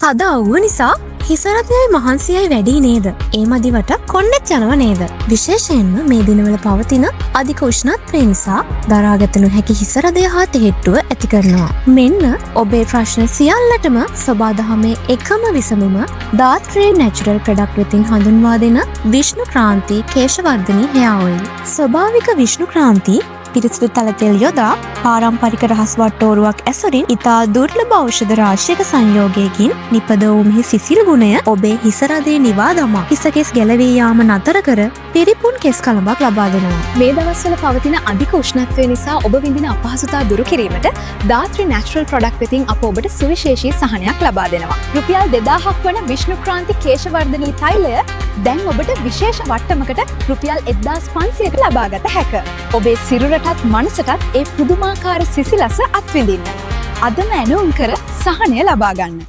තද අවුව නිසා හිසරදයයි මහන්සියයි වැඩි නේද? ඒ මදිවට කොන්නෙත් යනව නේද? විශේෂයෙන්ම මේ දිනවල පවතින අධික උෂ්ණත්වය නිසා දරාගත නොහැකි හිසරදය හා තෙහෙට්ටුව ඇති කරනවා. මෙන්න ඔබේ ප්‍රශ්න සියල්ලටම සබාදහමේ එකම විසඳුම දාත්‍රේ නැචරල් ප්‍රොඩක්ට් වෙතින් හඳුන්වා දෙන විෂ්ණු ක්‍රාන්ති කේශවර්ධනී හෙයා ඔයිල්. ස්වභාවික විෂ්ණු ක්‍රාන්ති පිරිසිදු තල තෙල් යොදා පාරම්පරික රහස් වට්ටෝරුවක් ඇසුරින් ඉතා දුර්ලභ ඖෂධ රාශියක සංයෝගයකින් නිපදවූ මෙහි සිසිල් ගුණය ඔබේ හිසරදේ නිවා දමා හිසකෙස් ගැලවී යාම නතර කර පිරිපුන් කෙස් කලඹක් ලබා දෙනවා. මේ දවස්වල පවතින අධික උෂ්ණත්වය නිසා ඔබ විඳින අපහසුතා දුරු කිරීමට දාත්‍රි නැචරල් ප්‍රොඩක්ට් වෙතින් අප ඔබට සුවිශේෂී සහනයක් ලබා දෙනවා. රුපියල් 2000ක් වන විෂ්ණු ක්‍රාන්ති කේශවර්ධනී තෛලය දැන් ඔබට විශේෂ වට්ටමකට රුපියල් 1500ක ලබාගත හැක. ඔබේ සිරුරටත් මනසටත් ඒ පුදුමාකාර සිසිලස අත්විඳින්න. අදම ඇනවුම් කර සහනය ලබා ගන්න.